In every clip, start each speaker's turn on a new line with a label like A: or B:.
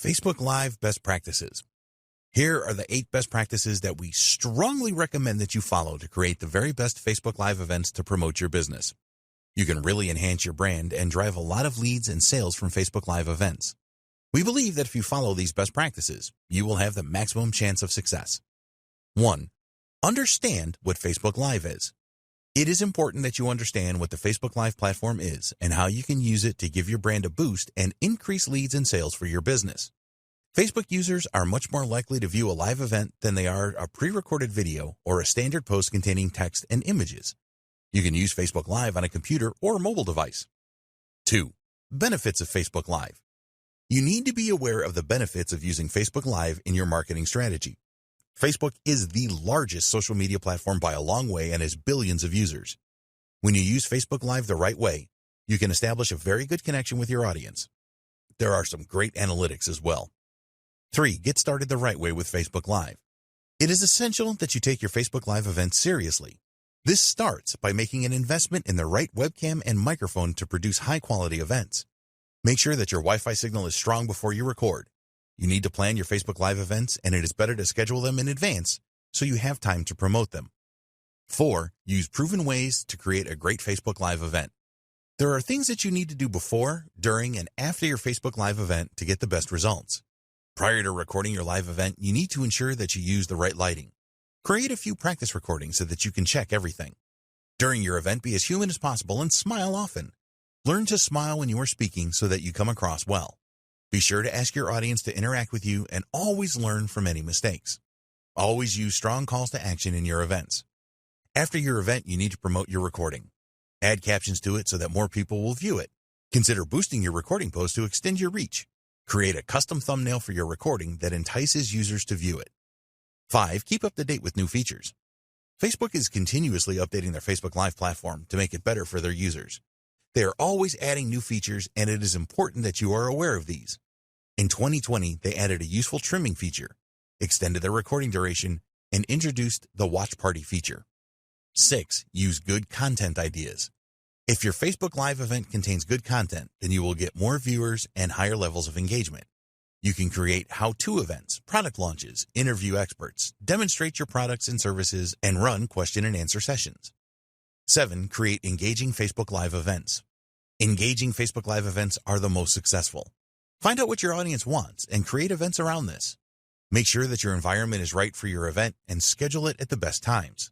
A: Facebook Live Best Practices. Here are the 8 best practices that we strongly recommend that you follow to create the very best Facebook Live events to promote your business. You can really enhance your brand and drive a lot of leads and sales from Facebook Live events. We believe that if you follow these best practices, you will have the maximum chance of success. 1. Understand what Facebook Live is. It is important that you understand what the Facebook Live platform is and how you can use it to give your brand a boost and increase leads and sales for your business. Facebook users are much more likely to view a live event than they are a pre-recorded video or a standard post containing text and images. You can use Facebook Live on a computer or mobile device. 2. Benefits of Facebook Live. You need to be aware of the benefits of using Facebook Live in your marketing strategy. Facebook is the largest social media platform by a long way and has billions of users. When you use Facebook Live the right way, you can establish a very good connection with your audience. There are some great analytics as well. 3. Get started the right way with Facebook Live. It is essential that you take your Facebook Live event seriously. This starts by making an investment in the right webcam and microphone to produce high-quality events. Make sure that your Wi-Fi signal is strong before you record. You need to plan your Facebook Live events, and it is better to schedule them in advance so you have time to promote them. 4. Use proven ways to create a great Facebook Live event. There are things that you need to do before, during, and after your Facebook Live event to get the best results. Prior to recording your live event, you need to ensure that you use the right lighting. Create a few practice recordings so that you can check everything. During your event, be as human as possible and smile often. Learn to smile when you are speaking so that you come across well. Be sure to ask your audience to interact with you and always learn from any mistakes. Always use strong calls to action in your events. After your event, you need to promote your recording. Add captions to it so that more people will view it. Consider boosting your recording post to extend your reach. Create a custom thumbnail for your recording that entices users to view it. 5. Keep up to date with new features. Facebook is continuously updating their Facebook Live platform to make it better for their users. They are always adding new features, and it is important that you are aware of these. In 2020, they added a useful trimming feature, extended their recording duration, and introduced the Watch Party feature. 6. Use good content ideas. If your Facebook Live event contains good content, then you will get more viewers and higher levels of engagement. You can create how-to events, product launches, interview experts, demonstrate your products and services, and run question and answer sessions. 7. Create engaging Facebook Live events. Engaging Facebook Live events are the most successful. Find out what your audience wants and create events around this. Make sure that your environment is right for your event and schedule it at the best times.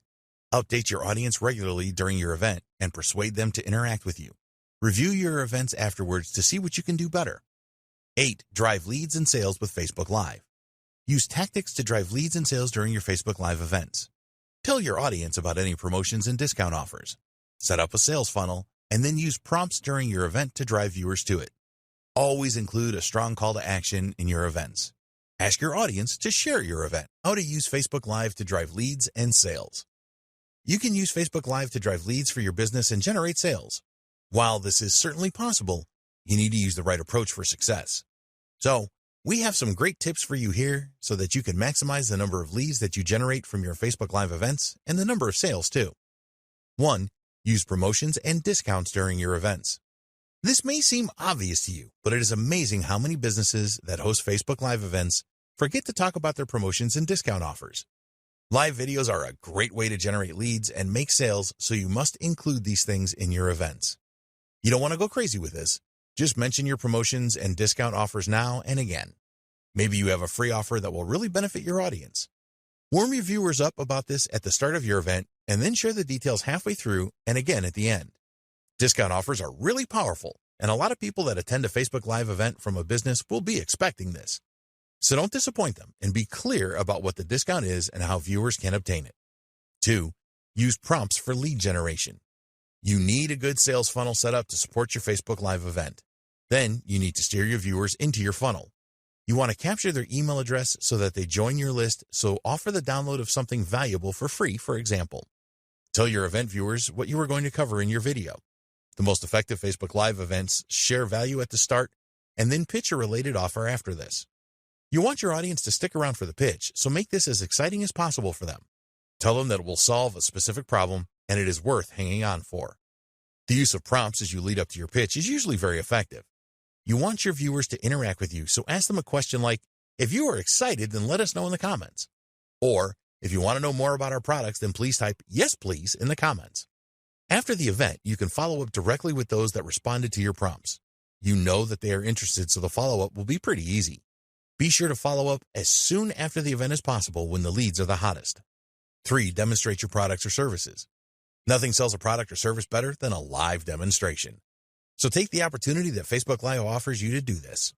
A: Update your audience regularly during your event and persuade them to interact with you. Review your events afterwards to see what you can do better. 8. Drive leads and sales with Facebook Live. Use tactics to drive leads and sales during your Facebook Live events. Tell your audience about any promotions and discount offers. Set up a sales funnel and then use prompts during your event to drive viewers to it. Always include a strong call to action in your events. Ask your audience to share your event. How to use Facebook Live to drive leads and sales. You can use Facebook Live to drive leads for your business and generate sales. While this is certainly possible, you need to use the right approach for success. So, we have some great tips for you here so that you can maximize the number of leads that you generate from your Facebook Live events and the number of sales too. 1. Use promotions and discounts during your events. This may seem obvious to you, but it is amazing how many businesses that host Facebook Live events forget to talk about their promotions and discount offers. Live videos are a great way to generate leads and make sales, so you must include these things in your events. You don't want to go crazy with this. Just mention your promotions and discount offers now and again. Maybe you have a free offer that will really benefit your audience. Warm your viewers up about this at the start of your event and then share the details halfway through and again at the end. Discount offers are really powerful, and a lot of people that attend a Facebook Live event from a business will be expecting this. So don't disappoint them and be clear about what the discount is and how viewers can obtain it. 2. Use prompts for lead generation. You need a good sales funnel set up to support your Facebook Live event. Then you need to steer your viewers into your funnel. You want to capture their email address so that they join your list, so offer the download of something valuable for free, for example. Tell your event viewers what you are going to cover in your video. The most effective Facebook Live events share value at the start and then pitch a related offer after this. You want your audience to stick around for the pitch, so make this as exciting as possible for them. Tell them that it will solve a specific problem and it is worth hanging on for. The use of prompts as you lead up to your pitch is usually very effective. You want your viewers to interact with you, so ask them a question like, if you are excited, then let us know in the comments. Or, if you want to know more about our products, then please type yes please in the comments. After the event, you can follow up directly with those that responded to your prompts. You know that they are interested, so the follow-up will be pretty easy. Be sure to follow up as soon after the event as possible when the leads are the hottest. 3. Demonstrate your products or services. Nothing sells a product or service better than a live demonstration. So take the opportunity that Facebook Live offers you to do this.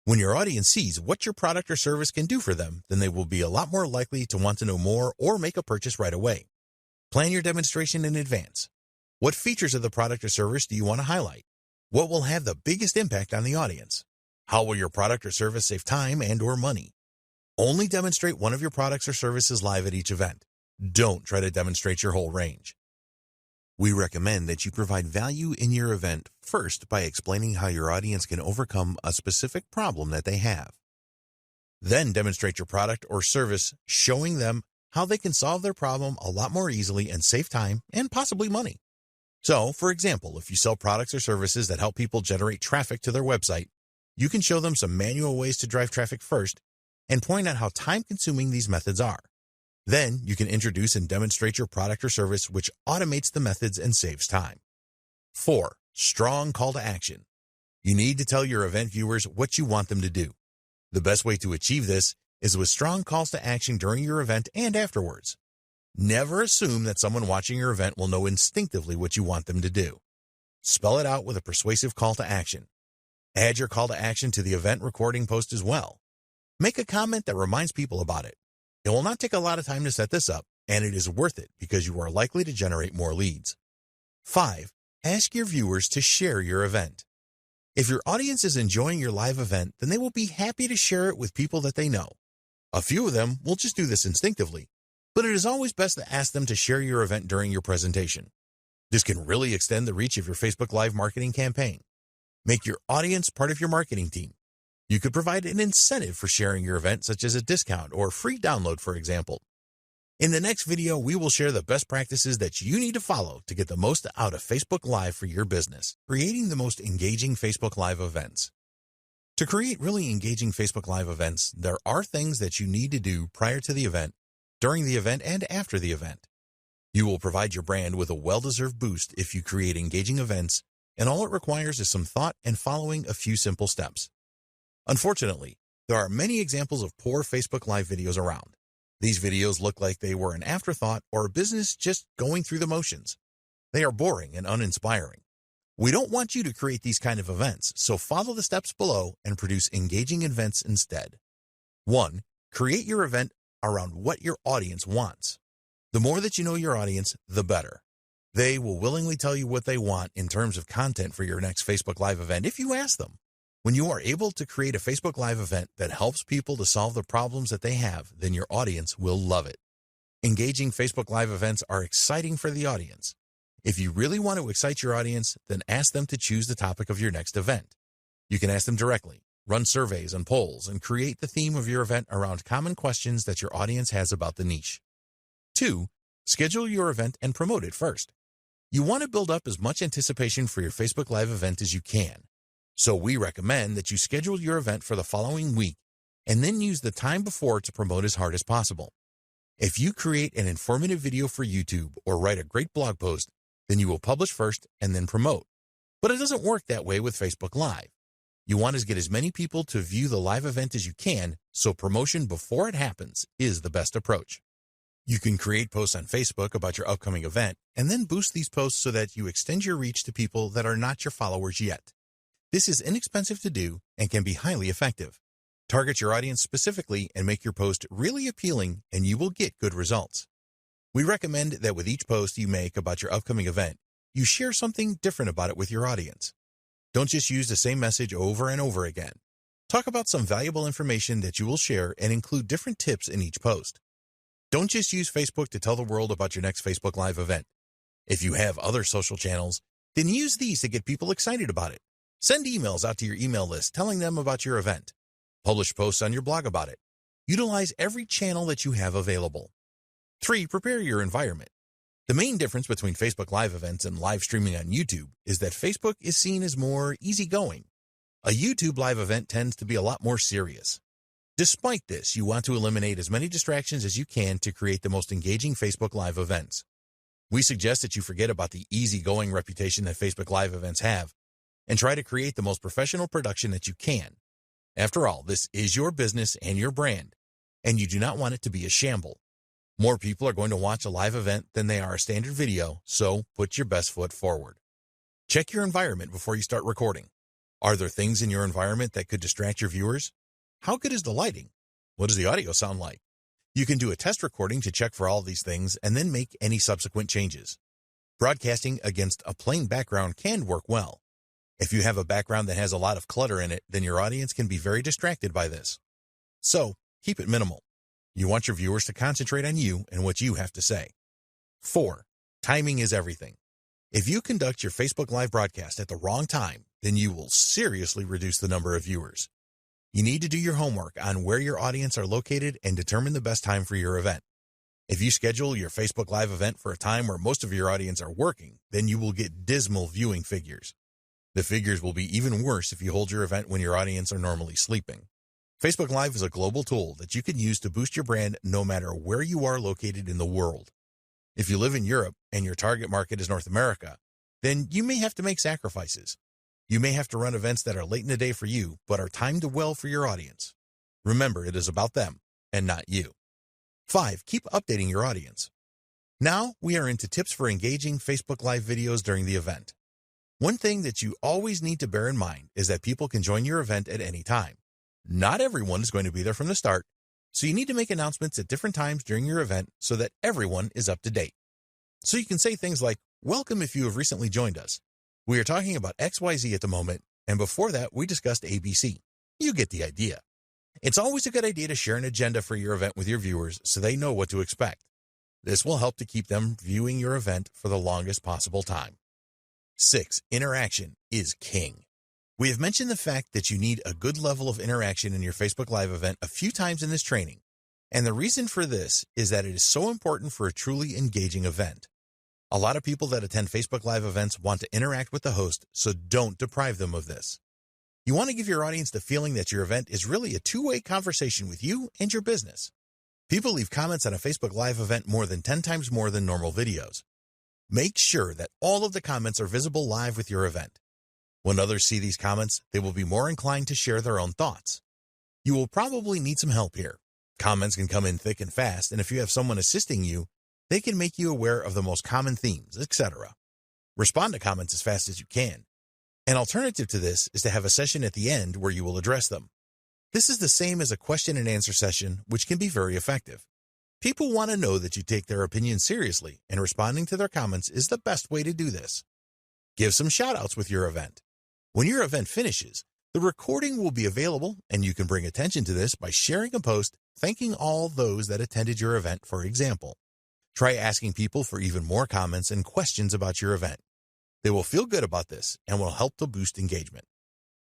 A: When your audience sees what your product or service can do for them, then they will be a lot more likely to want to know more or make a purchase right away. Plan your demonstration in advance. What features of the product or service do you want to highlight? What will have the biggest impact on the audience? How will your product or service save time and/or money? Only demonstrate one of your products or services live at each event. Don't try to demonstrate your whole range. We recommend that you provide value in your event first by explaining how your audience can overcome a specific problem that they have. Then demonstrate your product or service, showing them how they can solve their problem a lot more easily and save time and possibly money. So, for example, if you sell products or services that help people generate traffic to their website, you can show them some manual ways to drive traffic first and point out how time-consuming these methods are. Then you can introduce and demonstrate your product or service which automates the methods and saves time. 4. Strong call to action. You need to tell your event viewers what you want them to do. The best way to achieve this is with strong calls to action during your event and afterwards. Never assume that someone watching your event will know instinctively what you want them to do. Spell it out with a persuasive call to action. Add your call to action to the event recording post as well. Make a comment that reminds people about it. It will not take a lot of time to set this up, and it is worth it because you are likely to generate more leads. 5. Ask your viewers to share your event. If your audience is enjoying your live event, then they will be happy to share it with people that they know. A few of them will just do this instinctively, but it is always best to ask them to share your event during your presentation. This can really extend the reach of your Facebook Live marketing campaign. Make your audience part of your marketing team. You could provide an incentive for sharing your event, such as a discount or free download, for example. In the next video, we will share the best practices that you need to follow to get the most out of Facebook Live for your business, creating the most engaging Facebook Live events. To create really engaging Facebook Live events, there are things that you need to do prior to the event, during the event, and after the event. You will provide your brand with a well-deserved boost if you create engaging events, and all it requires is some thought and following a few simple steps. Unfortunately, there are many examples of poor Facebook Live videos around. These videos look like they were an afterthought or a business just going through the motions. They are boring and uninspiring. We don't want you to create these kind of events, so follow the steps below and produce engaging events instead. 1. Create your event around what your audience wants. The more that you know your audience, the better. They will willingly tell you what they want in terms of content for your next Facebook Live event if you ask them. When you are able to create a Facebook Live event that helps people to solve the problems that they have, then your audience will love it. Engaging Facebook Live events are exciting for the audience. If you really want to excite your audience, then ask them to choose the topic of your next event. You can ask them directly, run surveys and polls, and create the theme of your event around common questions that your audience has about the niche. 2. Schedule your event and promote it first. You want to build up as much anticipation for your Facebook Live event as you can. So we recommend that you schedule your event for the following week and then use the time before to promote as hard as possible. If you create an informative video for YouTube or write a great blog post, then you will publish first and then promote. But it doesn't work that way with Facebook Live. You want to get as many people to view the live event as you can, so promotion before it happens is the best approach. You can create posts on Facebook about your upcoming event and then boost these posts so that you extend your reach to people that are not your followers yet. This is inexpensive to do and can be highly effective. Target your audience specifically and make your post really appealing, and you will get good results. We recommend that with each post you make about your upcoming event, you share something different about it with your audience. Don't just use the same message over and over again. Talk about some valuable information that you will share and include different tips in each post. Don't just use Facebook to tell the world about your next Facebook Live event. If you have other social channels, then use these to get people excited about it. Send emails out to your email list telling them about your event. Publish posts on your blog about it. Utilize every channel that you have available. 3. Prepare your environment. The main difference between Facebook Live events and live streaming on YouTube is that Facebook is seen as more easygoing. A YouTube live event tends to be a lot more serious. Despite this, you want to eliminate as many distractions as you can to create the most engaging Facebook Live events. We suggest that you forget about the easygoing reputation that Facebook Live events have and try to create the most professional production that you can. After all, this is your business and your brand, and you do not want it to be a shamble. More people are going to watch a live event than they are a standard video, so put your best foot forward. Check your environment before you start recording. Are there things in your environment that could distract your viewers? How good is the lighting? What does the audio sound like? You can do a test recording to check for all these things and then make any subsequent changes. Broadcasting against a plain background can work well. If you have a background that has a lot of clutter in it, then your audience can be very distracted by this. So, keep it minimal. You want your viewers to concentrate on you and what you have to say. 4. Timing is everything. If you conduct your Facebook Live broadcast at the wrong time, then you will seriously reduce the number of viewers. You need to do your homework on where your audience are located and determine the best time for your event. If you schedule your Facebook Live event for a time where most of your audience are working, then you will get dismal viewing figures. The figures will be even worse if you hold your event when your audience are normally sleeping. Facebook Live is a global tool that you can use to boost your brand no matter where you are located in the world. If you live in Europe and your target market is North America, then you may have to make sacrifices. You may have to run events that are late in the day for you, but are timed well for your audience. Remember, it is about them and not you. 5. Keep updating your audience. Now we are into tips for engaging Facebook Live videos during the event. One thing that you always need to bear in mind is that people can join your event at any time. Not everyone is going to be there from the start, so you need to make announcements at different times during your event so that everyone is up to date. So you can say things like, "Welcome if you have recently joined us. We are talking about XYZ at the moment, and before that we discussed ABC. You get the idea." It's always a good idea to share an agenda for your event with your viewers so they know what to expect. This will help to keep them viewing your event for the longest possible time. 6. Interaction is king. We have mentioned the fact that you need a good level of interaction in your Facebook Live event a few times in this training, and the reason for this is that it is so important for a truly engaging event. A lot of people that attend Facebook Live events want to interact with the host, so don't deprive them of this. You want to give your audience the feeling that your event is really a two-way conversation with you and your business. People leave comments on a Facebook Live event more than 10 times more than normal videos. Make sure that all of the comments are visible live with your event. When others see these comments, they will be more inclined to share their own thoughts. You will probably need some help here. Comments can come in thick and fast, and if you have someone assisting you, they can make you aware of the most common themes, etc. Respond to comments as fast as you can. An alternative to this is to have a session at the end where you will address them. This is the same as a question and answer session, which can be very effective. People want to know that you take their opinion seriously, and responding to their comments is the best way to do this. Give some shout-outs with your event. When your event finishes, the recording will be available, and you can bring attention to this by sharing a post thanking all those that attended your event, for example. Try asking people for even more comments and questions about your event. They will feel good about this and will help to boost engagement.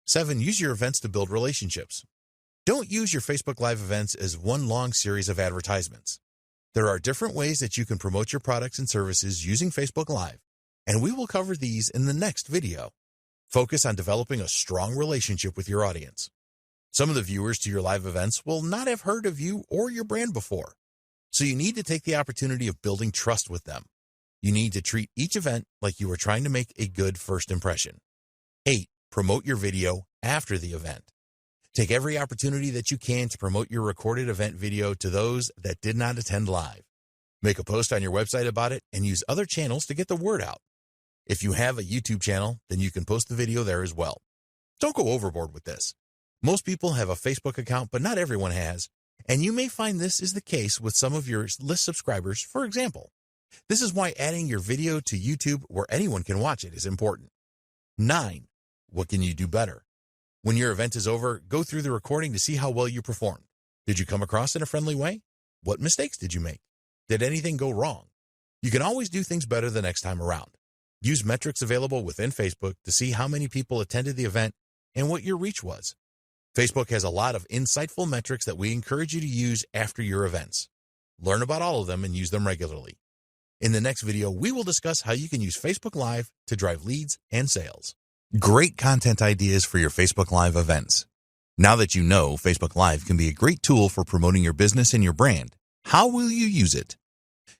A: 7. Use your events to build relationships. Don't use your Facebook Live events as one long series of advertisements. There are different ways that you can promote your products and services using Facebook Live, and we will cover these in the next video. Focus on developing a strong relationship with your audience. Some of the viewers to your live events will not have heard of you or your brand before, so you need to take the opportunity of building trust with them. You need to treat each event like you are trying to make a good first impression. 8. Promote your video after the event. Take every opportunity that you can to promote your recorded event video to those that did not attend live. Make a post on your website about it and use other channels to get the word out. If you have a YouTube channel, then you can post the video there as well. Don't go overboard with this. Most people have a Facebook account, but not everyone has, and you may find this is the case with some of your list subscribers, for example. This is why adding your video to YouTube where anyone can watch it is important. 9. What can you do better? When your event is over, go through the recording to see how well you performed. Did you come across in a friendly way? What mistakes did you make? Did anything go wrong? You can always do things better the next time around. Use metrics available within Facebook to see how many people attended the event and what your reach was. Facebook has a lot of insightful metrics that we encourage you to use after your events. Learn about all of them and use them regularly. In the next video, we will discuss how you can use Facebook Live to drive leads and sales. Great content ideas for your Facebook Live events. Now that you know Facebook Live can be a great tool for promoting your business and your brand, how will you use it?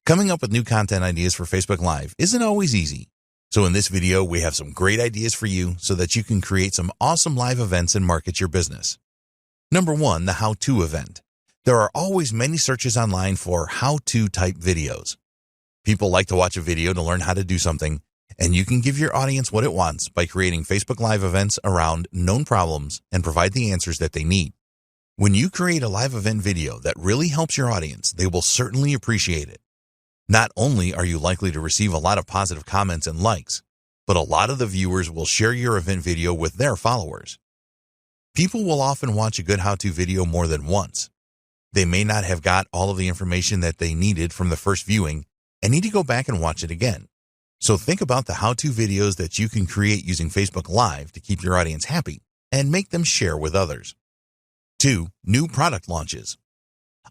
A: Coming up with new content ideas for Facebook Live isn't always easy. So in this video, we have some great ideas for you so that you can create some awesome live events and market your business. Number 1, the how-to event. There are always many searches online for how-to type videos. People like to watch a video to learn how to do something, and you can give your audience what it wants by creating Facebook Live events around known problems and provide the answers that they need. When you create a live event video that really helps your audience, they will certainly appreciate it. Not only are you likely to receive a lot of positive comments and likes, but a lot of the viewers will share your event video with their followers. People will often watch a good how-to video more than once. They may not have got all of the information that they needed from the first viewing and need to go back and watch it again. So think about the how-to videos that you can create using Facebook Live to keep your audience happy and make them share with others. 2, new product launches.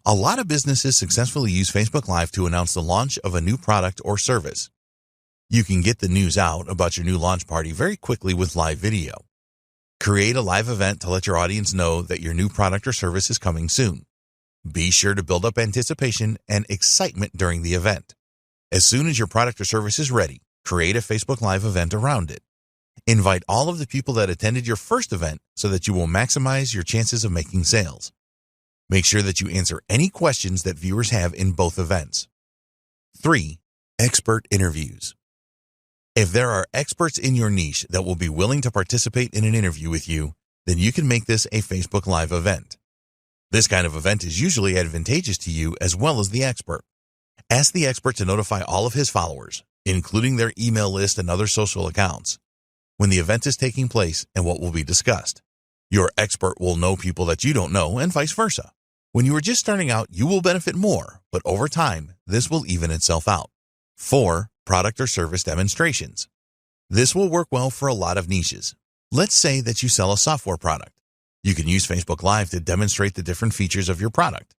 A: A lot of businesses successfully use Facebook Live to announce the launch of a new product or service. You can get the news out about your new launch party very quickly with live video. Create a live event to let your audience know that your new product or service is coming soon. Be sure to build up anticipation and excitement during the event. As soon as your product or service is ready, create a Facebook Live event around it. Invite all of the people that attended your first event so that you will maximize your chances of making sales. Make sure that you answer any questions that viewers have in both events. 3, expert interviews. If there are experts in your niche that will be willing to participate in an interview with you, then you can make this a Facebook Live event. This kind of event is usually advantageous to you as well as the expert. Ask the expert to notify all of his followers, including their email list and other social accounts, when the event is taking place and what will be discussed. Your expert will know people that you don't know and vice versa. When you are just starting out, you will benefit more, but over time, this will even itself out. 4, product or service demonstrations. This will work well for a lot of niches. Let's say that you sell a software product. You can use Facebook Live to demonstrate the different features of your product.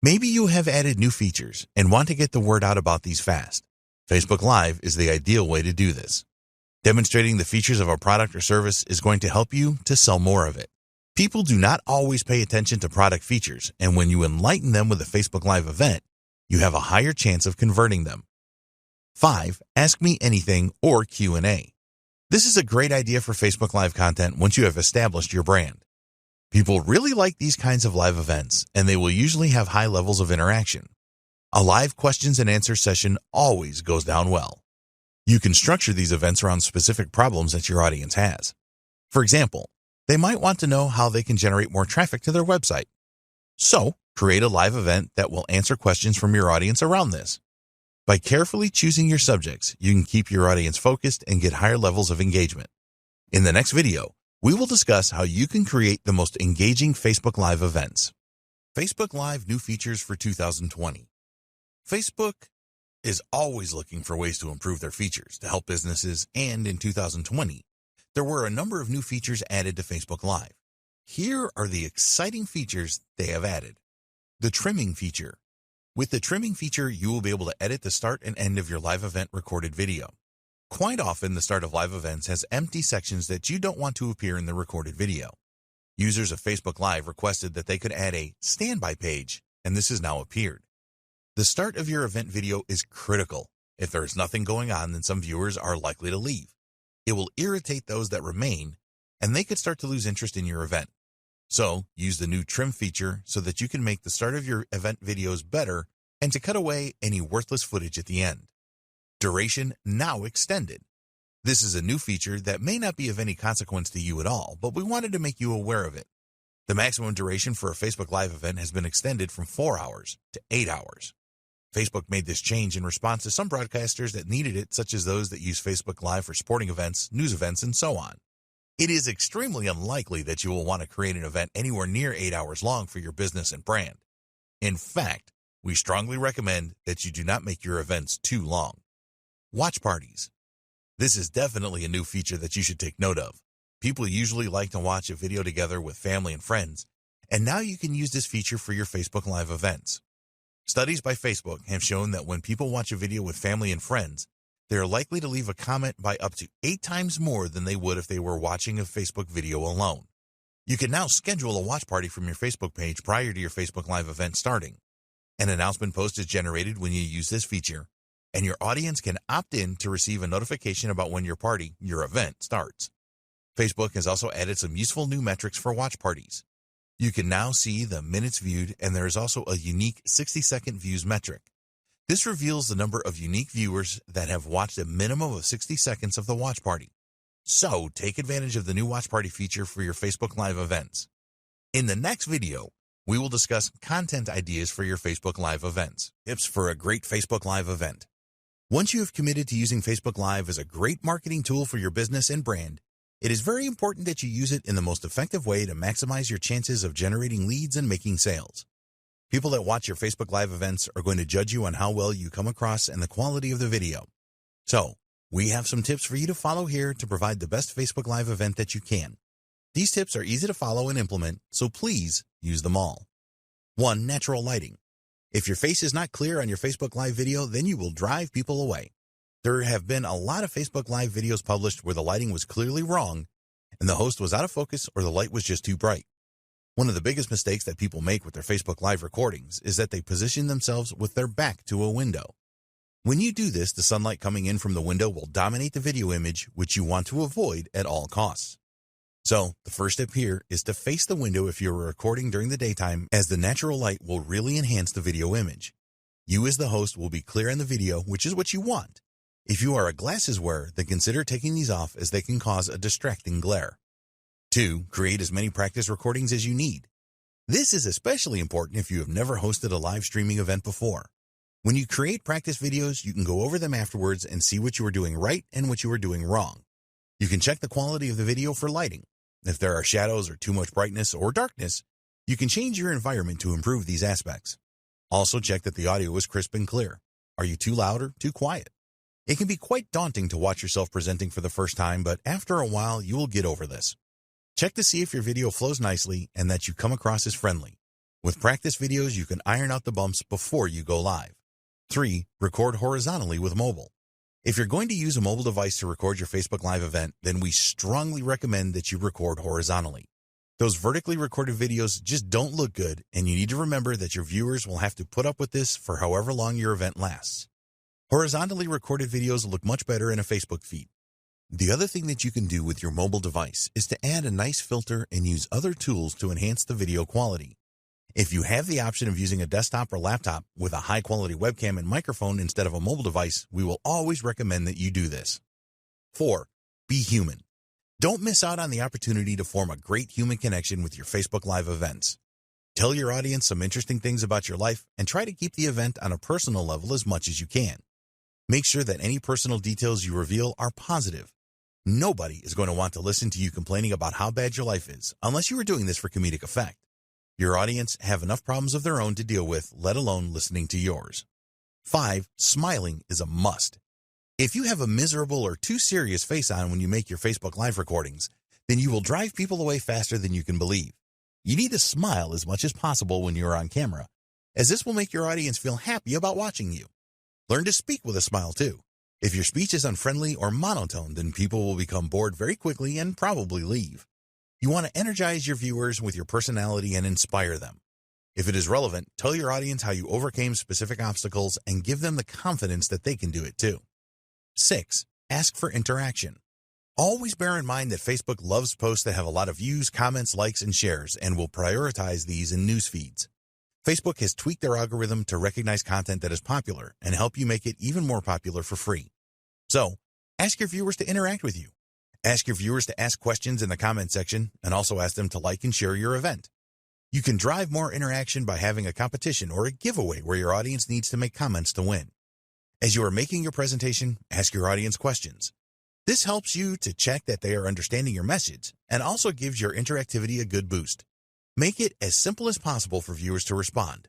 A: Maybe you have added new features and want to get the word out about these fast. Facebook Live is the ideal way to do this. Demonstrating the features of a product or service is going to help you to sell more of it. People do not always pay attention to product features, and when you enlighten them with a Facebook Live event, you have a higher chance of converting them. 5, Ask Me Anything or Q&A. This is a great idea for Facebook Live content once you have established your brand. People really like these kinds of live events, and they will usually have high levels of interaction. A live questions and answers session always goes down well. You can structure these events around specific problems that your audience has. For example, they might want to know how they can generate more traffic to their website. So, create a live event that will answer questions from your audience around this. By carefully choosing your subjects, you can keep your audience focused and get higher levels of engagement. In the next video, we will discuss how you can create the most engaging Facebook Live events. Facebook Live new features for 2020. Facebook is always looking for ways to improve their features to help businesses, and in 2020, there were a number of new features added to Facebook Live. Here are the exciting features they have added. The trimming feature. With the trimming feature, you will be able to edit the start and end of your live event recorded video. Quite often, the start of live events has empty sections that you don't want to appear in the recorded video. Users of Facebook Live requested that they could add a standby page, and this has now appeared. The start of your event video is critical. If there is nothing going on, then some viewers are likely to leave. It will irritate those that remain, and they could start to lose interest in your event. So, use the new trim feature so that you can make the start of your event videos better and to cut away any worthless footage at the end. Duration now extended. This is a new feature that may not be of any consequence to you at all, but we wanted to make you aware of it. The maximum duration for a Facebook Live event has been extended from 4 hours to 8 hours. Facebook made this change in response to some broadcasters that needed it, such as those that use Facebook Live for sporting events, news events, and so on. It is extremely unlikely that you will want to create an event anywhere near 8 hours long for your business and brand. In fact, we strongly recommend that you do not make your events too long. Watch parties. This is definitely a new feature that you should take note of. People usually like to watch a video together with family and friends, and now you can use this feature for your Facebook Live events. Studies by Facebook have shown that when people watch a video with family and friends, they are likely to leave a comment by up to 8 times more than they would if they were watching a Facebook video alone. You can now schedule a watch party from your Facebook page prior to your Facebook Live event starting. An announcement post is generated when you use this feature, and your audience can opt in to receive a notification about when your event starts. Facebook has also added some useful new metrics for watch parties. You can now see the minutes viewed, and there is also a unique 60-second views metric. This reveals the number of unique viewers that have watched a minimum of 60 seconds of the watch party. So, take advantage of the new watch party feature for your Facebook Live events. In the next video, we will discuss content ideas for your Facebook Live events. Tips for a great Facebook Live event. Once you have committed to using Facebook Live as a great marketing tool for your business and brand, it is very important that you use it in the most effective way to maximize your chances of generating leads and making sales. People that watch your Facebook Live events are going to judge you on how well you come across and the quality of the video. So, we have some tips for you to follow here to provide the best Facebook Live event that you can. These tips are easy to follow and implement, so please use them all. 1. Natural lighting. If your face is not clear on your Facebook Live video, then you will drive people away. There have been a lot of Facebook Live videos published where the lighting was clearly wrong, and the host was out of focus or the light was just too bright. One of the biggest mistakes that people make with their Facebook Live recordings is that they position themselves with their back to a window. When you do this, the sunlight coming in from the window will dominate the video image, which you want to avoid at all costs. So, the first step here is to face the window if you're recording during the daytime, as the natural light will really enhance the video image. You as the host will be clear in the video, which is what you want. If you are a glasses wearer, then consider taking these off, as they can cause a distracting glare. 2. Create as many practice recordings as you need. This is especially important if you have never hosted a live streaming event before. When you create practice videos, you can go over them afterwards and see what you are doing right and what you are doing wrong. You can check the quality of the video for lighting. If there are shadows or too much brightness or darkness, you can change your environment to improve these aspects. Also check that the audio is crisp and clear. Are you too loud or too quiet? It can be quite daunting to watch yourself presenting for the first time, but after a while, you will get over this. Check to see if your video flows nicely and that you come across as friendly. With practice videos, you can iron out the bumps before you go live. 3. Record horizontally with mobile. If you're going to use a mobile device to record your Facebook Live event, then we strongly recommend that you record horizontally. Those vertically recorded videos just don't look good, and you need to remember that your viewers will have to put up with this for however long your event lasts. Horizontally recorded videos look much better in a Facebook feed. The other thing that you can do with your mobile device is to add a nice filter and use other tools to enhance the video quality. If you have the option of using a desktop or laptop with a high-quality webcam and microphone instead of a mobile device, we will always recommend that you do this. 4. Be human. Don't miss out on the opportunity to form a great human connection with your Facebook Live events. Tell your audience some interesting things about your life and try to keep the event on a personal level as much as you can. Make sure that any personal details you reveal are positive. Nobody is going to want to listen to you complaining about how bad your life is, unless you are doing this for comedic effect. Your audience have enough problems of their own to deal with, let alone listening to yours. 5. Smiling is a must. If you have a miserable or too serious face on when you make your Facebook Live recordings, then you will drive people away faster than you can believe. You need to smile as much as possible when you are on camera, as this will make your audience feel happy about watching you. Learn to speak with a smile too. If your speech is unfriendly or monotone, then people will become bored very quickly and probably leave. You want to energize your viewers with your personality and inspire them. If it is relevant, tell your audience how you overcame specific obstacles and give them the confidence that they can do it too. 6. Ask for interaction. Always bear in mind that Facebook loves posts that have a lot of views, comments, likes, and shares, and will prioritize these in news feeds. Facebook has tweaked their algorithm to recognize content that is popular and help you make it even more popular for free. So, ask your viewers to interact with you. Ask your viewers to ask questions in the comment section, and also ask them to like and share your event. You can drive more interaction by having a competition or a giveaway where your audience needs to make comments to win. As you are making your presentation, ask your audience questions. This helps you to check that they are understanding your message and also gives your interactivity a good boost. Make it as simple as possible for viewers to respond.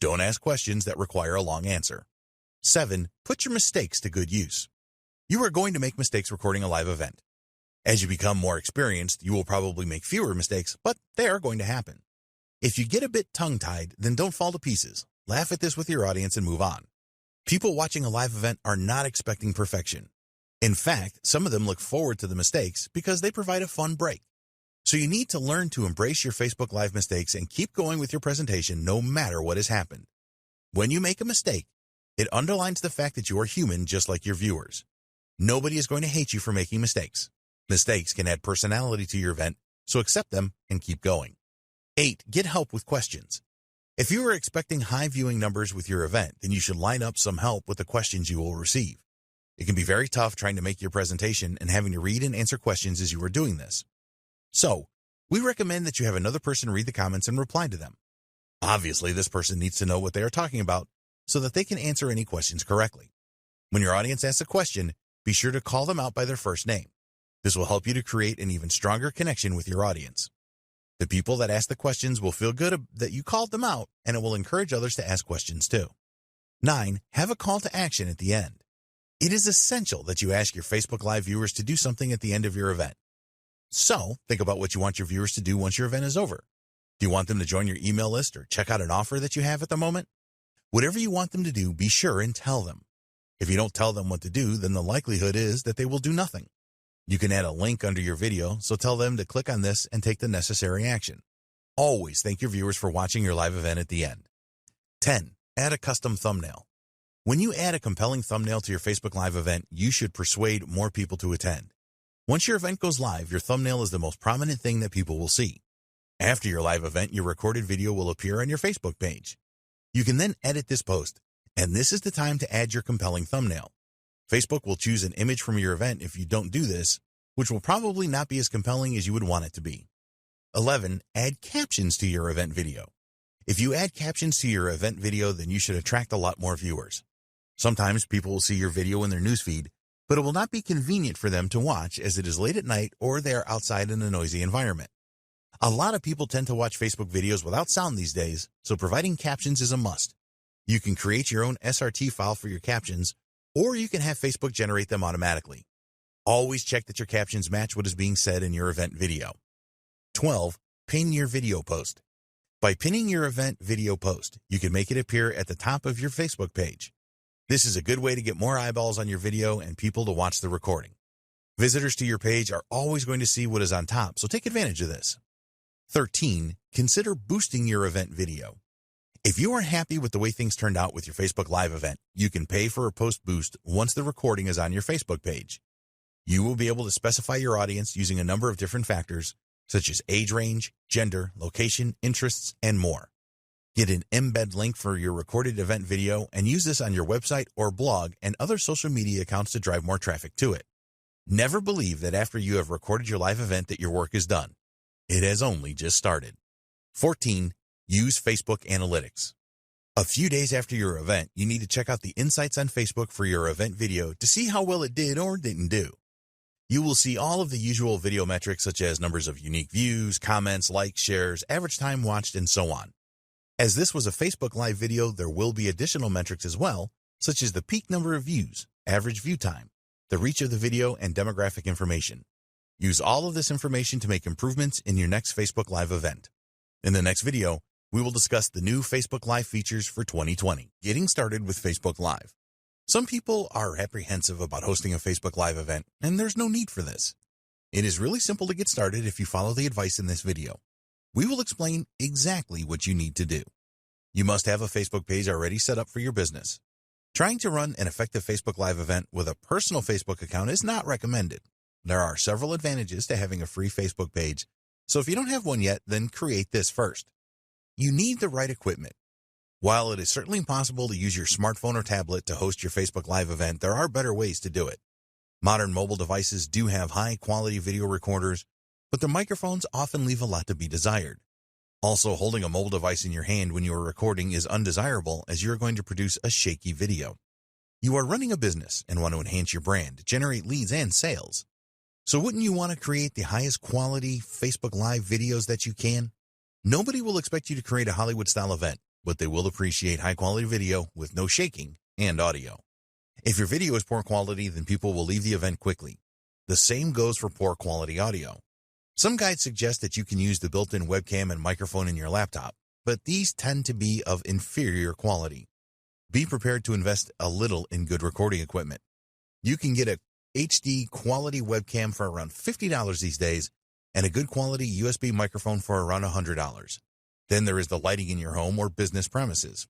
A: Don't ask questions that require a long answer. 7. Put your mistakes to good use. You are going to make mistakes recording a live event. As you become more experienced, you will probably make fewer mistakes, but they are going to happen. If you get a bit tongue-tied, then don't fall to pieces. Laugh at this with your audience and move on. People watching a live event are not expecting perfection. In fact, some of them look forward to the mistakes because they provide a fun break. So you need to learn to embrace your Facebook Live mistakes and keep going with your presentation no matter what has happened. When you make a mistake, it underlines the fact that you are human just like your viewers. Nobody is going to hate you for making mistakes. Mistakes can add personality to your event, so accept them and keep going. 8. Get help with questions. If you are expecting high viewing numbers with your event, then you should line up some help with the questions you will receive. It can be very tough trying to make your presentation and having to read and answer questions as you are doing this. So, we recommend that you have another person read the comments and reply to them. Obviously, this person needs to know what they are talking about so that they can answer any questions correctly. When your audience asks a question, be sure to call them out by their first name. This will help you to create an even stronger connection with your audience. The people that ask the questions will feel good that you called them out, and it will encourage others to ask questions too. 9. Have a call to action at the end. It is essential that you ask your Facebook Live viewers to do something at the end of your event. So, think about what you want your viewers to do once your event is over. Do you want them to join your email list or check out an offer that you have at the moment? Whatever you want them to do, be sure and tell them. If you don't tell them what to do, then the likelihood is that they will do nothing. You can add a link under your video, so tell them to click on this and take the necessary action. Always thank your viewers for watching your live event at the end. 10. Add a custom thumbnail. When you add a compelling thumbnail to your Facebook Live event, you should persuade more people to attend. Once your event goes live, your thumbnail is the most prominent thing that people will see. After your live event, your recorded video will appear on your Facebook page. You can then edit this post, and this is the time to add your compelling thumbnail. Facebook will choose an image from your event if you don't do this, which will probably not be as compelling as you would want it to be. 11. Add captions to your event video. If you add captions to your event video, then you should attract a lot more viewers. Sometimes people will see your video in their newsfeed, but it will not be convenient for them to watch as it is late at night or they are outside in a noisy environment. A lot of people tend to watch Facebook videos without sound these days, so providing captions is a must. You can create your own SRT file for your captions, or you can have Facebook generate them automatically. Always check that your captions match what is being said in your event video. 12. Pin your video post. By pinning your event video post, you can make it appear at the top of your Facebook page. This is a good way to get more eyeballs on your video and people to watch the recording. Visitors to your page are always going to see what is on top, so take advantage of this. 13. Consider boosting your event video. If you are happy with the way things turned out with your Facebook Live event, you can pay for a post boost once the recording is on your Facebook page. You will be able to specify your audience using a number of different factors, such as age range, gender, location, interests, and more. Get an embed link for your recorded event video and use this on your website or blog and other social media accounts to drive more traffic to it. Never believe that after you have recorded your live event that your work is done. It has only just started. 14. Use Facebook Analytics. A few days after your event, you need to check out the insights on Facebook for your event video to see how well it did or didn't do. You will see all of the usual video metrics such as numbers of unique views, comments, likes, shares, average time watched, and so on. As this was a Facebook Live video, there will be additional metrics as well, such as the peak number of views, average view time, the reach of the video, and demographic information. Use all of this information to make improvements in your next Facebook Live event. In the next video, we will discuss the new Facebook Live features for 2020. Getting started with Facebook Live. Some people are apprehensive about hosting a Facebook Live event, and there's no need for this. It is really simple to get started if you follow the advice in this video. We will explain exactly what you need to do. You must have a Facebook page already set up for your business. Trying to run an effective Facebook Live event with a personal Facebook account is not recommended. There are several advantages to having a free Facebook page, so if you don't have one yet, then create this first. You need the right equipment. While it is certainly possible to use your smartphone or tablet to host your Facebook Live event, there are better ways to do it. Modern mobile devices do have high-quality video recorders, but the microphones often leave a lot to be desired. Also, holding a mobile device in your hand when you are recording is undesirable as you are going to produce a shaky video. You are running a business and want to enhance your brand, generate leads and sales. So wouldn't you want to create the highest quality Facebook Live videos that you can? Nobody will expect you to create a Hollywood-style event, but they will appreciate high-quality video with no shaking and audio. If your video is poor quality, then people will leave the event quickly. The same goes for poor quality audio. Some guides suggest that you can use the built-in webcam and microphone in your laptop, but these tend to be of inferior quality. Be prepared to invest a little in good recording equipment. You can get a HD quality webcam for around $50 these days and a good quality USB microphone for around $100. Then there is the lighting in your home or business premises.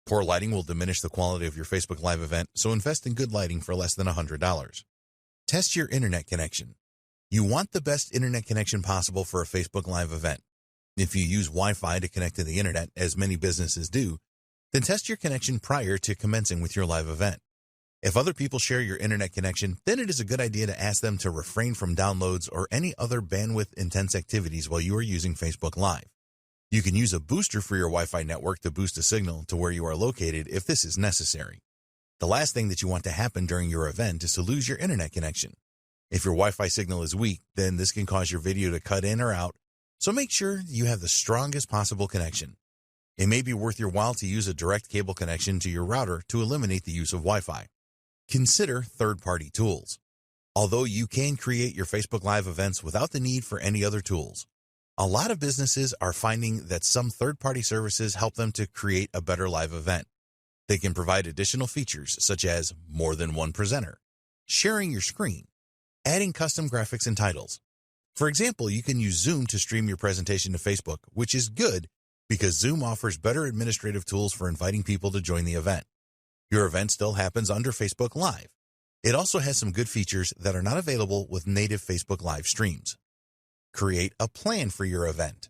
A: Poor lighting will diminish the quality of your Facebook Live event, so invest in good lighting for less than $100. Test your internet connection. You want the best internet connection possible for a Facebook Live event. If you use Wi-Fi to connect to the internet, as many businesses do, then test your connection prior to commencing with your live event. If other people share your internet connection, then it is a good idea to ask them to refrain from downloads or any other bandwidth-intense activities while you are using Facebook Live. You can use a booster for your Wi-Fi network to boost a signal to where you are located if this is necessary. The last thing that you want to happen during your event is to lose your internet connection. If your Wi-Fi signal is weak, then this can cause your video to cut in or out, so make sure you have the strongest possible connection. It may be worth your while to use a direct cable connection to your router to eliminate the use of Wi-Fi. Consider third-party tools. Although you can create your Facebook Live events without the need for any other tools, a lot of businesses are finding that some third-party services help them to create a better live event. They can provide additional features such as more than one presenter, sharing your screen, adding custom graphics and titles. For example, you can use Zoom to stream your presentation to Facebook, which is good because Zoom offers better administrative tools for inviting people to join the event. Your event still happens under Facebook Live. It also has some good features that are not available with native Facebook Live streams. Create a plan for your event.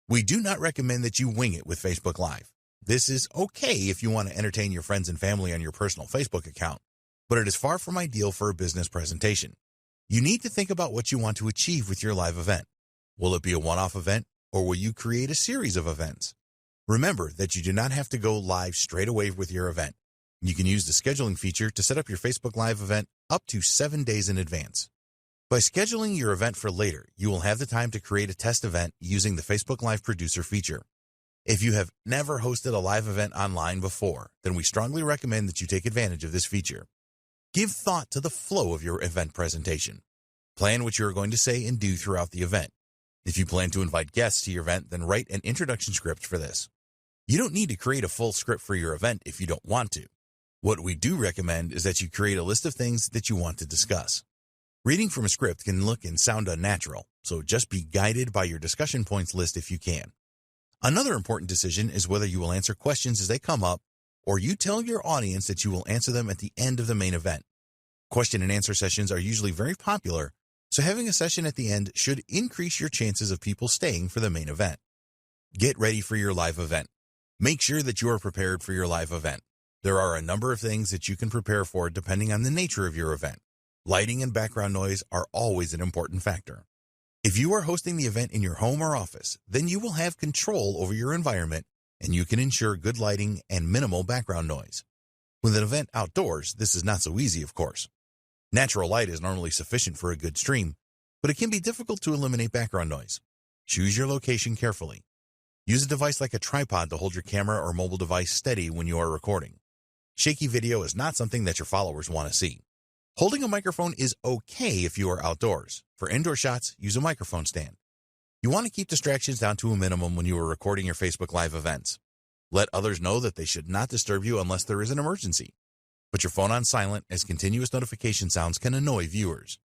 A: We do not recommend that you wing it with Facebook Live. This is okay if you want to entertain your friends and family on your personal Facebook account, but it is far from ideal for a business presentation. You need to think about what you want to achieve with your live event. Will it be a one-off event, or will you create a series of events? Remember that you do not have to go live straight away with your event. You can use the scheduling feature to set up your Facebook Live event up to 7 days in advance. By scheduling your event for later, you will have the time to create a test event using the Facebook Live Producer feature. If you have never hosted a live event online before, then we strongly recommend that you take advantage of this feature. Give thought to the flow of your event presentation. Plan what you are going to say and do throughout the event. If you plan to invite guests to your event, then write an introduction script for this. You don't need to create a full script for your event if you don't want to. What we do recommend is that you create a list of things that you want to discuss. Reading from a script can look and sound unnatural, so just be guided by your discussion points list if you can. Another important decision is whether you will answer questions as they come up, or you tell your audience that you will answer them at the end of the main event. Question and answer sessions are usually very popular, so having a session at the end should increase your chances of people staying for the main event. Get ready for your live event. Make sure that you are prepared for your live event. There are a number of things that you can prepare for depending on the nature of your event. Lighting and background noise are always an important factor. If you are hosting the event in your home or office, then you will have control over your environment and you can ensure good lighting and minimal background noise. With an event outdoors, this is not so easy, of course. Natural light is normally sufficient for a good stream, but it can be difficult to eliminate background noise. Choose your location carefully. Use a device like a tripod to hold your camera or mobile device steady when you are recording. Shaky video is not something that your followers want to see. Holding a microphone is okay if you are outdoors. For indoor shots, use a microphone stand. You want to keep distractions down to a minimum when you are recording your Facebook Live events. Let others know that they should not disturb you unless there is an emergency. Put your phone on silent, as continuous notification sounds can annoy viewers.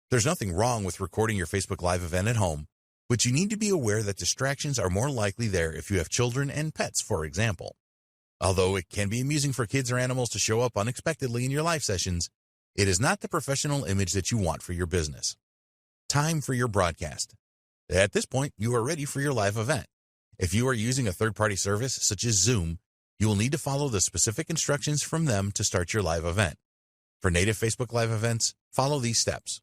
A: There's nothing wrong with recording your Facebook Live event at home, but you need to be aware that distractions are more likely there if you have children and pets, for example. Although it can be amusing for kids or animals to show up unexpectedly in your live sessions, it is not the professional image that you want for your business. Time for your broadcast. At this point, you are ready for your live event. If you are using a third-party service such as Zoom, you will need to follow the specific instructions from them to start your live event. For native Facebook Live events, follow these steps.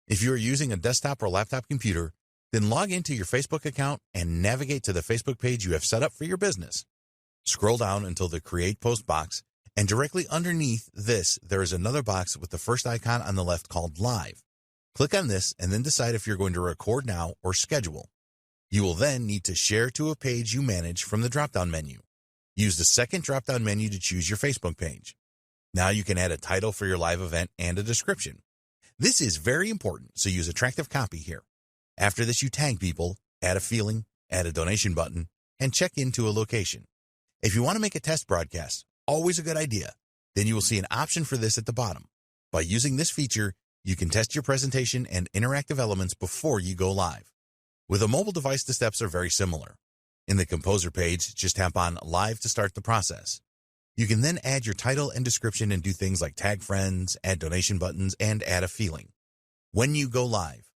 A: If you are using a desktop or laptop computer, then log into your Facebook account and navigate to the Facebook page you have set up for your business. Scroll down until the Create Post box, and directly underneath this, there is another box with the first icon on the left called Live. Click on this and then decide if you're going to record now or schedule. You will then need to share to a page you manage from the drop-down menu. Use the second drop-down menu to choose your Facebook page. Now you can add a title for your live event and a description. This is very important, so use attractive copy here. After this, you tag people, add a feeling, add a donation button, and check into a location. If you want to make a test broadcast, always a good idea, then you will see an option for this at the bottom. By using this feature, you can test your presentation and interactive elements before you go live. With a mobile device, the steps are very similar. In the Composer page, just tap on Live to start the process. You can then add your title and description and do things like tag friends, add donation buttons, and add a feeling. When you go live.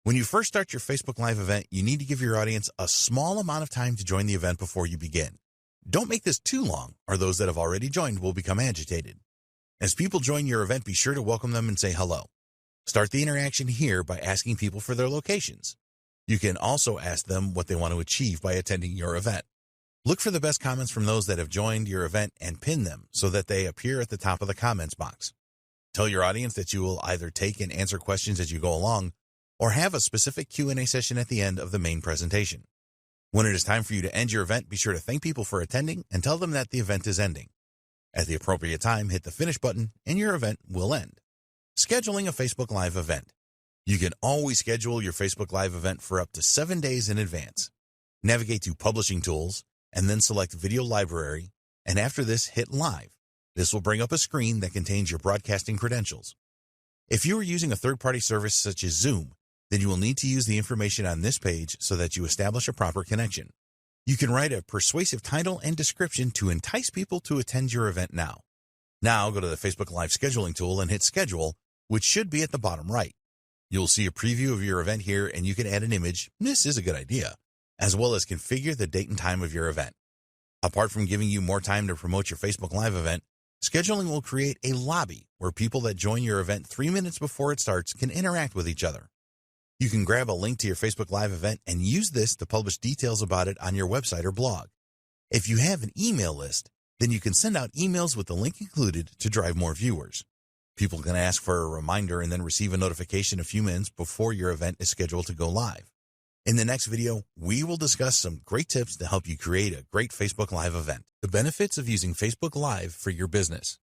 A: When you first start your Facebook Live event, you need to give your audience a small amount of time to join the event before you begin. Don't make this too long, or those that have already joined will become agitated. As people join your event, be sure to welcome them and say hello. Start the interaction here by asking people for their locations. You can also ask them what they want to achieve by attending your event. Look for the best comments from those that have joined your event and pin them so that they appear at the top of the comments box. Tell your audience that you will either take and answer questions as you go along or have a specific Q&A session at the end of the main presentation. When it is time for you to end your event, be sure to thank people for attending and tell them that the event is ending. At the appropriate time, hit the finish button and your event will end. Scheduling a Facebook Live event. You can always schedule your Facebook Live event for up to 7 days in advance. Navigate to Publishing Tools and then select Video Library, and after this, hit Live. This will bring up a screen that contains your broadcasting credentials. If you are using a third-party service such as Zoom, then you will need to use the information on this page so that you establish a proper connection. You can write a persuasive title and description to entice people to attend your event now. Now go to the Facebook Live scheduling tool and hit Schedule, which should be at the bottom right. You'll see a preview of your event here, and you can add an image, this is a good idea, as well as configure the date and time of your event. Apart from giving you more time to promote your Facebook Live event, scheduling will create a lobby where people that join your event 3 minutes before it starts can interact with each other. You can grab a link to your Facebook Live event and use this to publish details about it on your website or blog. If you have an email list, then you can send out emails with the link included to drive more viewers. People can ask for a reminder and then receive a notification a few minutes before your event is scheduled to go live. In the next video, we will discuss some great tips to help you create a great Facebook Live event. The benefits of using Facebook Live for your business.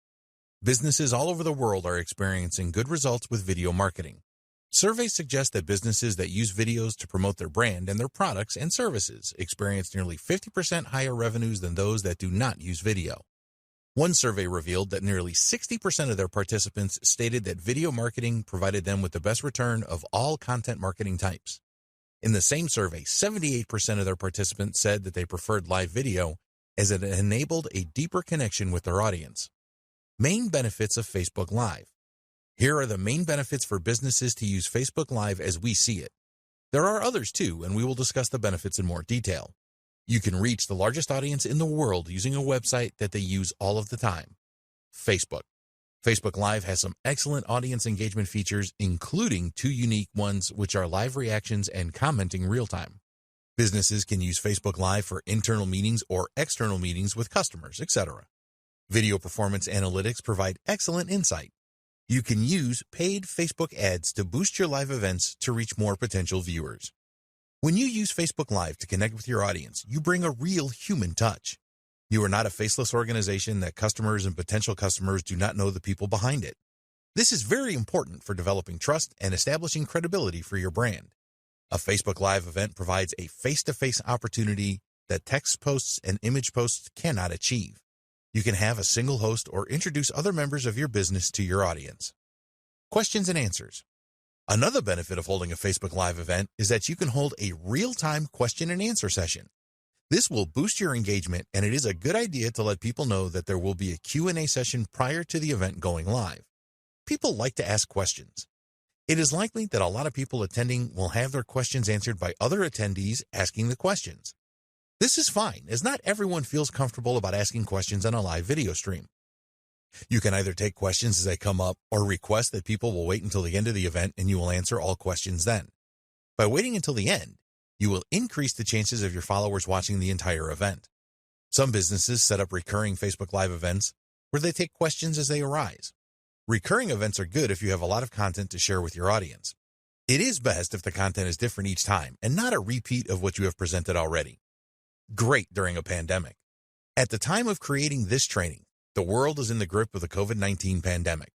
A: Businesses all over the world are experiencing good results with video marketing. Surveys suggest that businesses that use videos to promote their brand and their products and services experience nearly 50% higher revenues than those that do not use video. One survey revealed that nearly 60% of their participants stated that video marketing provided them with the best return of all content marketing types. In the same survey, 78% of their participants said that they preferred live video as it enabled a deeper connection with their audience. Main benefits of Facebook Live. Here are the main benefits for businesses to use Facebook Live as we see it. There are others too, and we will discuss the benefits in more detail. You can reach the largest audience in the world using a website that they use all of the time. Facebook. Facebook Live has some excellent audience engagement features, including 2 unique ones, which are live reactions and commenting real-time. Businesses can use Facebook Live for internal meetings or external meetings with customers, etc. Video performance analytics provide excellent insight. You can use paid Facebook ads to boost your live events to reach more potential viewers. When you use Facebook Live to connect with your audience, you bring a real human touch. You are not a faceless organization that customers and potential customers do not know the people behind it. This is very important for developing trust and establishing credibility for your brand. A Facebook Live event provides a face-to-face opportunity that text posts and image posts cannot achieve. You can have a single host or introduce other members of your business to your audience. Questions and answers. Another benefit of holding a Facebook Live event is that you can hold a real-time question and answer session. This will boost your engagement, and it is a good idea to let people know that there will be a Q&A session prior to the event going live. People like to ask questions. It is likely that a lot of people attending will have their questions answered by other attendees asking the questions. This is fine, as not everyone feels comfortable about asking questions on a live video stream. You can either take questions as they come up or request that people will wait until the end of the event and you will answer all questions then. By waiting until the end, you will increase the chances of your followers watching the entire event. Some businesses set up recurring Facebook Live events where they take questions as they arise. Recurring events are good if you have a lot of content to share with your audience. It is best if the content is different each time and not a repeat of what you have presented already. Great during a pandemic. At the time of creating this training, the world is in the grip of the COVID-19 pandemic.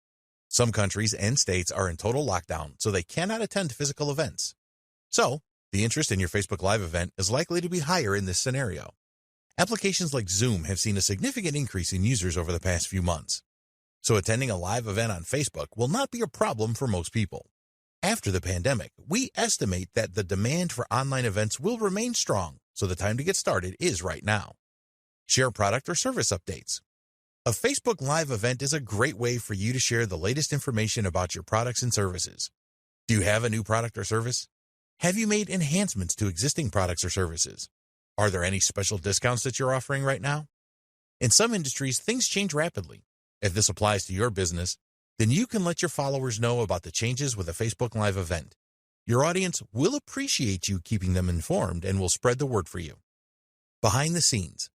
A: Some countries and states are in total lockdown, so they cannot attend physical events. So, the interest in your Facebook Live event is likely to be higher in this scenario. Applications like Zoom have seen a significant increase in users over the past few months. So attending a live event on Facebook will not be a problem for most people. After the pandemic, we estimate that the demand for online events will remain strong, so the time to get started is right now. Share product or service updates. A Facebook Live event is a great way for you to share the latest information about your products and services. Do you have a new product or service? Have you made enhancements to existing products or services? Are there any special discounts that you're offering right now? In some industries, things change rapidly. If this applies to your business, then you can let your followers know about the changes with a Facebook Live event. Your audience will appreciate you keeping them informed and will spread the word for you. Behind the scenes.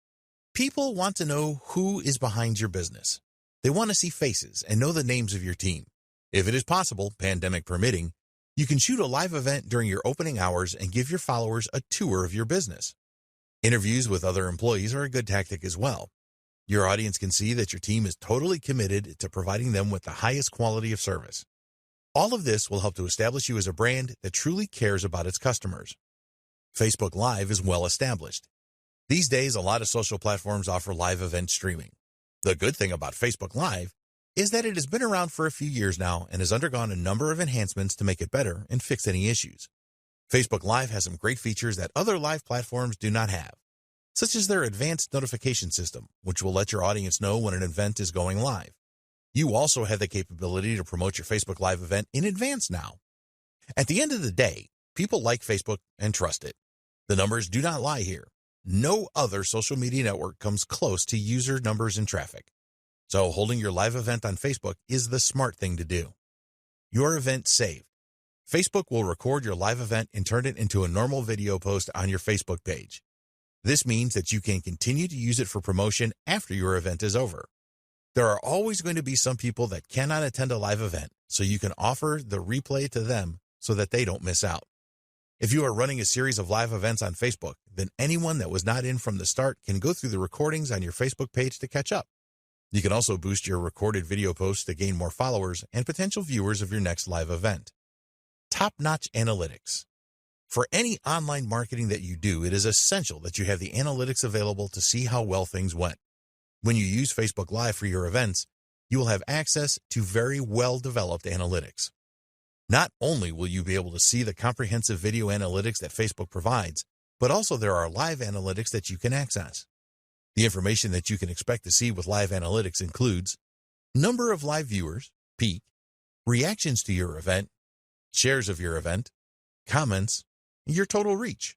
A: People want to know who is behind your business. They want to see faces and know the names of your team. If it is possible, pandemic permitting, you can shoot a live event during your opening hours and give your followers a tour of your business. Interviews with other employees are a good tactic as well. Your audience can see that your team is totally committed to providing them with the highest quality of service. All of this will help to establish you as a brand that truly cares about its customers. Facebook Live is well established. These days, a lot of social platforms offer live event streaming. The good thing about Facebook Live is that it has been around for a few years now and has undergone a number of enhancements to make it better and fix any issues. Facebook Live has some great features that other live platforms do not have, such as their advanced notification system, which will let your audience know when an event is going live. You also have the capability to promote your Facebook Live event in advance now. At the end of the day, people like Facebook and trust it. The numbers do not lie here. No other social media network comes close to user numbers and traffic. So holding your live event on Facebook is the smart thing to do. Your event saved. Facebook will record your live event and turn it into a normal video post on your Facebook page. This means that you can continue to use it for promotion after your event is over. There are always going to be some people that cannot attend a live event, so you can offer the replay to them so that they don't miss out. If you are running a series of live events on Facebook, then anyone that was not in from the start can go through the recordings on your Facebook page to catch up. You can also boost your recorded video posts to gain more followers and potential viewers of your next live event. Top-notch analytics. For any online marketing that you do, it is essential that you have the analytics available to see how well things went. When you use Facebook Live for your events, you will have access to very well-developed analytics. Not only will you be able to see the comprehensive video analytics that Facebook provides, but also there are live analytics that you can access. The information that you can expect to see with live analytics includes number of live viewers, peak, reactions to your event, shares of your event, comments, and your total reach.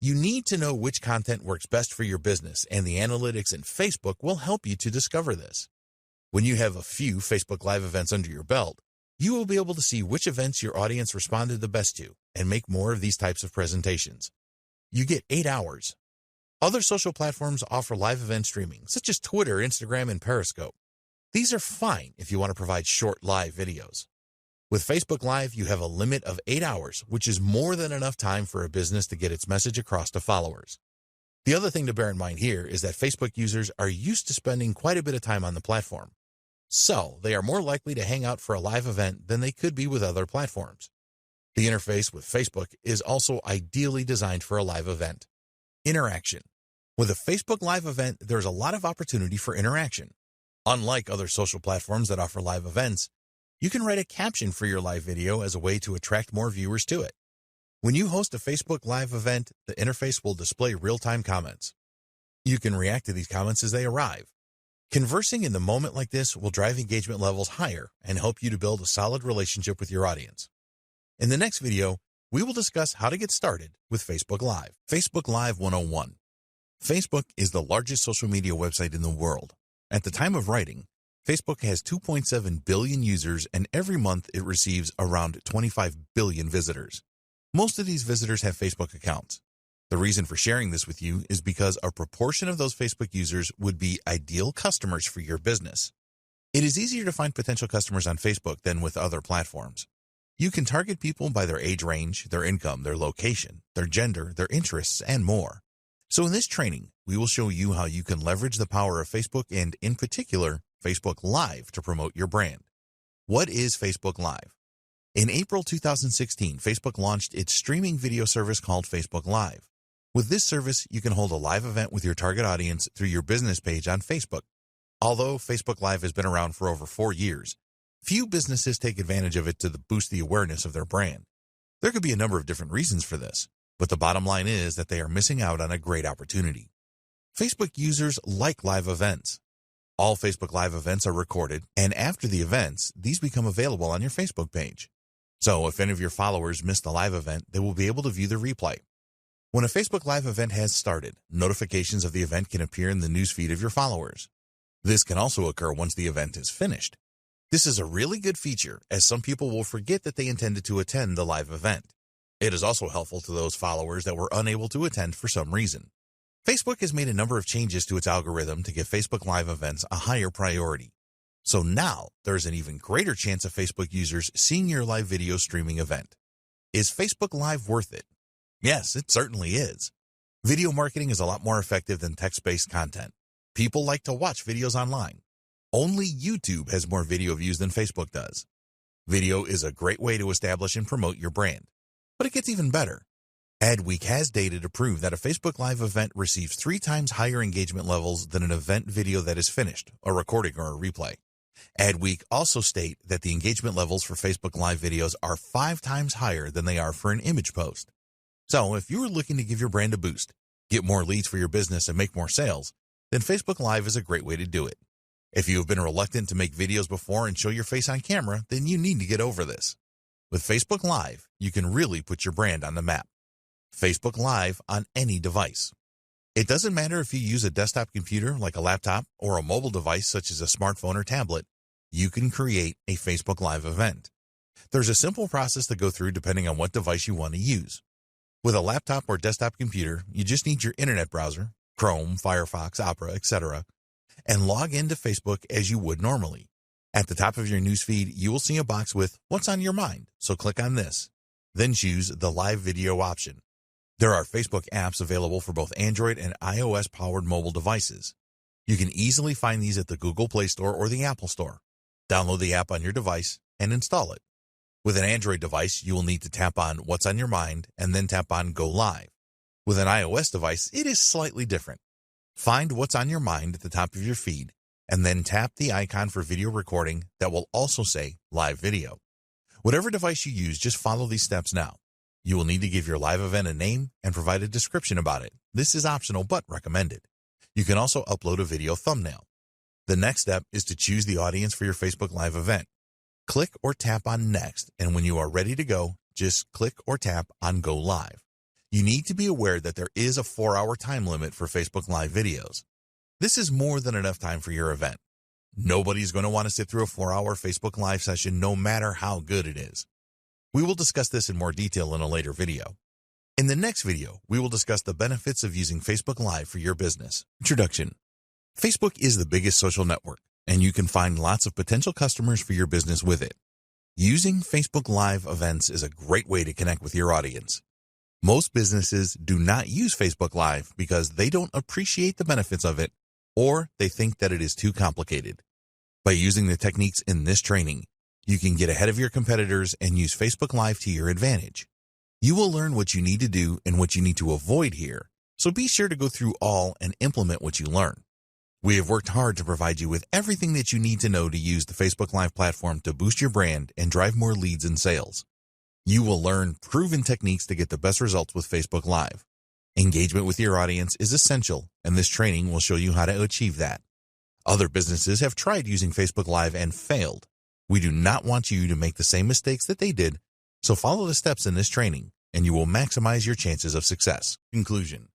A: You need to know which content works best for your business, and the analytics in Facebook will help you to discover this. When you have a few Facebook Live events under your belt, you will be able to see which events your audience responded the best to and make more of these types of presentations. You get 8 hours. Other social platforms offer live event streaming, such as Twitter, Instagram, and Periscope. These are fine if you want to provide short live videos. With Facebook Live, you have a limit of 8 hours, which is more than enough time for a business to get its message across to followers. The other thing to bear in mind here is that Facebook users are used to spending quite a bit of time on the platform. So, they are more likely to hang out for a live event than they could be with other platforms. The interface with Facebook is also ideally designed for a live event. Interaction. With a Facebook Live event, there's a lot of opportunity for interaction. Unlike other social platforms that offer live events, you can write a caption for your live video as a way to attract more viewers to it. When you host a Facebook Live event, the interface will display real-time comments. You can react to these comments as they arrive. Conversing in the moment like this will drive engagement levels higher and help you to build a solid relationship with your audience. In the next video, we will discuss how to get started with Facebook Live. Facebook Live 101. Facebook is the largest social media website in the world. At the time of writing, Facebook has 2.7 billion users, and every month it receives around 25 billion visitors. Most of these visitors have Facebook accounts. The reason for sharing this with you is because a proportion of those Facebook users would be ideal customers for your business. It is easier to find potential customers on Facebook than with other platforms. You can target people by their age range, their income, their location, their gender, their interests, and more. So in this training, we will show you how you can leverage the power of Facebook and, in particular, Facebook Live to promote your brand. What is Facebook Live? In April 2016, Facebook launched its streaming video service called Facebook Live. With this service, you can hold a live event with your target audience through your business page on Facebook. Although Facebook Live has been around for over 4 years, few businesses take advantage of it to boost the awareness of their brand. There could be a number of different reasons for this, but the bottom line is that they are missing out on a great opportunity. Facebook users like live events. All Facebook Live events are recorded, and after the events, these become available on your Facebook page. So if any of your followers miss the live event, they will be able to view the replay. When a Facebook Live event has started, notifications of the event can appear in the newsfeed of your followers. This can also occur once the event is finished. This is a really good feature, as some people will forget that they intended to attend the live event. It is also helpful to those followers that were unable to attend for some reason. Facebook has made a number of changes to its algorithm to give Facebook Live events a higher priority. So now, there's an even greater chance of Facebook users seeing your live video streaming event. Is Facebook Live worth it? Yes, it certainly is. Video marketing is a lot more effective than text-based content. People like to watch videos online. Only YouTube has more video views than Facebook does. Video is a great way to establish and promote your brand. But it gets even better. Adweek has data to prove that a Facebook Live event receives 3 times higher engagement levels than an event video that is finished, a recording or a replay. Adweek also state that the engagement levels for Facebook Live videos are 5 times higher than they are for an image post. So if you are looking to give your brand a boost, get more leads for your business and make more sales, then Facebook Live is a great way to do it. If you have been reluctant to make videos before and show your face on camera, then you need to get over this. With Facebook Live, you can really put your brand on the map. Facebook Live on any device. It doesn't matter if you use a desktop computer like a laptop or a mobile device such as a smartphone or tablet, you can create a Facebook Live event. There's a simple process to go through depending on what device you want to use. With a laptop or desktop computer, you just need your internet browser, Chrome, Firefox, Opera, etc., and log into Facebook as you would normally. At the top of your newsfeed, you will see a box with What's on Your Mind, so click on this. Then choose the Live Video option. There are Facebook apps available for both Android and iOS-powered mobile devices. You can easily find these at the Google Play Store or the Apple Store. Download the app on your device and install it. With an Android device, you will need to tap on What's on Your Mind and then tap on Go Live. With an iOS device, it is slightly different. Find What's on Your Mind at the top of your feed and then tap the icon for video recording that will also say Live Video. Whatever device you use, just follow these steps now. You will need to give your live event a name and provide a description about it. This is optional but recommended. You can also upload a video thumbnail. The next step is to choose the audience for your Facebook Live event. Click or tap on Next, and when you are ready to go, just click or tap on Go Live. You need to be aware that there is a 4-hour time limit for Facebook Live videos. This is more than enough time for your event. Nobody's going to want to sit through a 4-hour Facebook Live session no matter how good it is. We will discuss this in more detail in a later video. In the next video, we will discuss the benefits of using Facebook Live for your business. Introduction. Facebook is the biggest social network, and you can find lots of potential customers for your business with it. Using Facebook Live events is a great way to connect with your audience. Most businesses do not use Facebook Live because they don't appreciate the benefits of it, or they think that it is too complicated. By using the techniques in this training, you can get ahead of your competitors and use Facebook Live to your advantage. You will learn what you need to do and what you need to avoid here, so be sure to go through all and implement what you learn. We have worked hard to provide you with everything that you need to know to use the Facebook Live platform to boost your brand and drive more leads and sales. You will learn proven techniques to get the best results with Facebook Live. Engagement with your audience is essential, and this training will show you how to achieve that. Other businesses have tried using Facebook Live and failed. We do not want you to make the same mistakes that they did, so follow the steps in this training, and you will maximize your chances of success. Conclusion.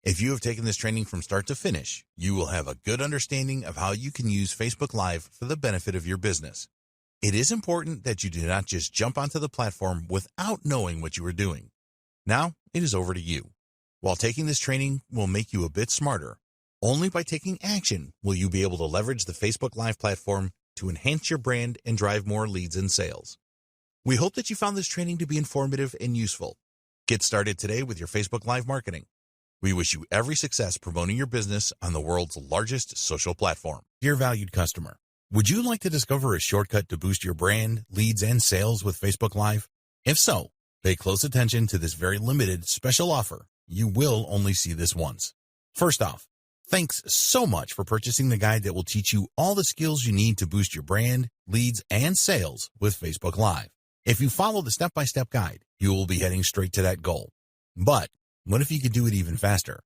A: If you have taken this training from start to finish, you will have a good understanding of how you can use Facebook Live for the benefit of your business. It is important that you do not just jump onto the platform without knowing what you are doing. Now, it is over to you. While taking this training will make you a bit smarter, only by taking action will you be able to leverage the Facebook Live platform to enhance your brand and drive more leads and sales. We hope that you found this training to be informative and useful. Get started today with your Facebook Live marketing. We wish you every success promoting your business on the world's largest social platform. Dear valued customer, would you like to discover a shortcut to boost your brand, leads, and sales with Facebook Live? If so, pay close attention to this very limited special offer you will only see this once. First off, thanks so much for purchasing the guide that will teach you all the skills you need to boost your brand, leads, and sales with Facebook Live. If you follow the step-by-step guide, you will be heading straight to that goal. But what if you could do it even faster?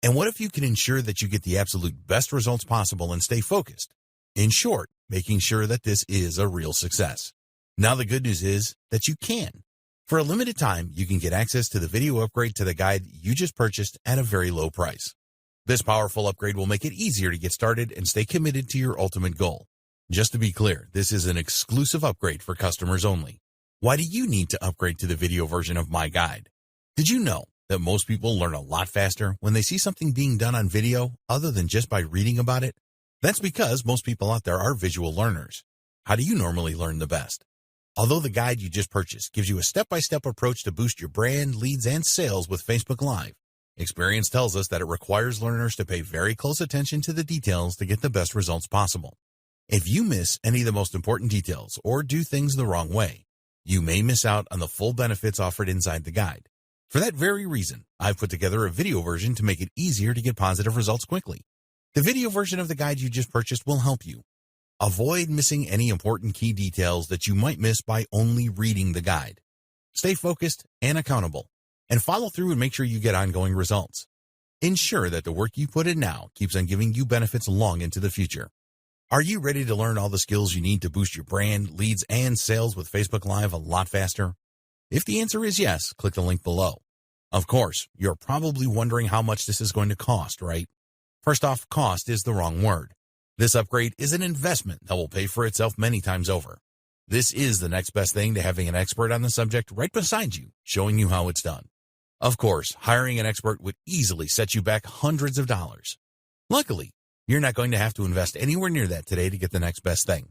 A: And what if you can ensure that you get the absolute best results possible and stay focused? In short, making sure that this is a real success. Now the good news is that you can. For a limited time, you can get access to the video upgrade to the guide you just purchased at a very low price. This powerful upgrade will make it easier to get started and stay committed to your ultimate goal. Just to be clear, this is an exclusive upgrade for customers only. Why do you need to upgrade to the video version of my guide? Did you know that most people learn a lot faster when they see something being done on video other than just by reading about it? That's because most people out there are visual learners. How do you normally learn the best? Although the guide you just purchased gives you a step-by-step approach to boost your brand, leads, and sales with Facebook Live, experience tells us that it requires learners to pay very close attention to the details to get the best results possible. If you miss any of the most important details or do things the wrong way, you may miss out on the full benefits offered inside the guide. For that very reason, I've put together a video version to make it easier to get positive results quickly. The video version of the guide you just purchased will help you. Avoid missing any important key details that you might miss by only reading the guide. Stay focused and accountable, and follow through and make sure you get ongoing results. Ensure that the work you put in now keeps on giving you benefits long into the future. Are you ready to learn all the skills you need to boost your brand, leads, and sales with Facebook Live a lot faster? If the answer is yes, click the link below. Of course, you're probably wondering how much this is going to cost, right? First off, cost is the wrong word. This upgrade is an investment that will pay for itself many times over. This is the next best thing to having an expert on the subject right beside you, showing you how it's done. Of course, hiring an expert would easily set you back hundreds of dollars. Luckily, you're not going to have to invest anywhere near that today to get the next best thing.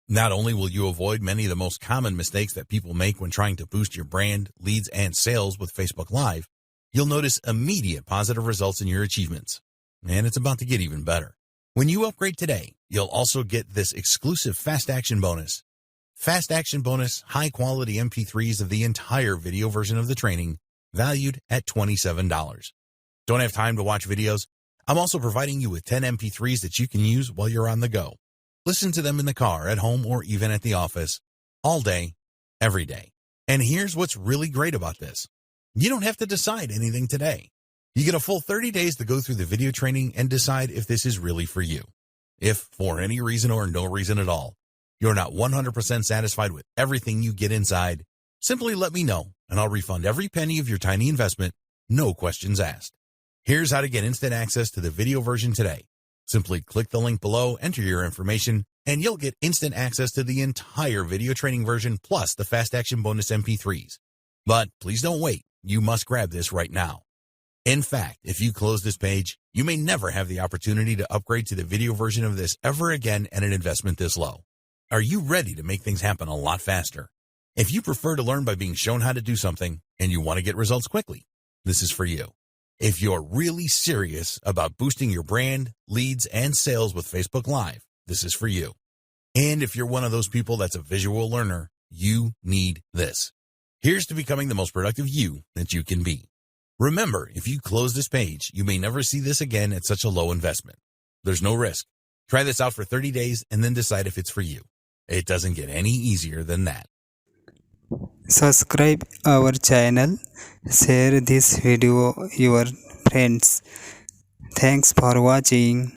A: Not only will you avoid many of the most common mistakes that people make when trying to boost your brand, leads, and sales with Facebook Live, you'll notice immediate positive results in your achievements. And it's about to get even better. When you upgrade today, you'll also get this exclusive Fast Action bonus. Fast Action bonus, high-quality MP3s of the entire video version of the training, valued at $27. Don't have time to watch videos? I'm also providing you with 10 MP3s that you can use while you're on the go. Listen to them in the car, at home, or even at the office, all day, every day. And here's what's really great about this. You don't have to decide anything today. You get a full 30 days to go through the video training and decide if this is really for you. If, for any reason or no reason at all, you're not 100% satisfied with everything you get inside, simply let me know, and I'll refund every penny of your tiny investment, no questions asked. Here's how to get instant access to the video version today. Simply click the link below, enter your information, and you'll get instant access to the entire video training version plus the Fast Action bonus MP3s. But please don't wait. You must grab this right now. In fact, if you close this page, you may never have the opportunity to upgrade to the video version of this ever again at an investment this low. Are you ready to make things happen a lot faster? If you prefer to learn by being shown how to do something and you want to get results quickly, this is for you. If you're really serious about boosting your brand, leads, and sales with Facebook Live, this is for you. And if you're one of those people that's a visual learner, you need this. Here's to becoming the most productive you that you can be. Remember, if you close this page, you may never see this again at such a low investment. There's no risk. Try this out for 30 days and then decide if it's for you. It doesn't get any easier than that.
B: Subscribe our channel, share this video your friends. Thanks for watching.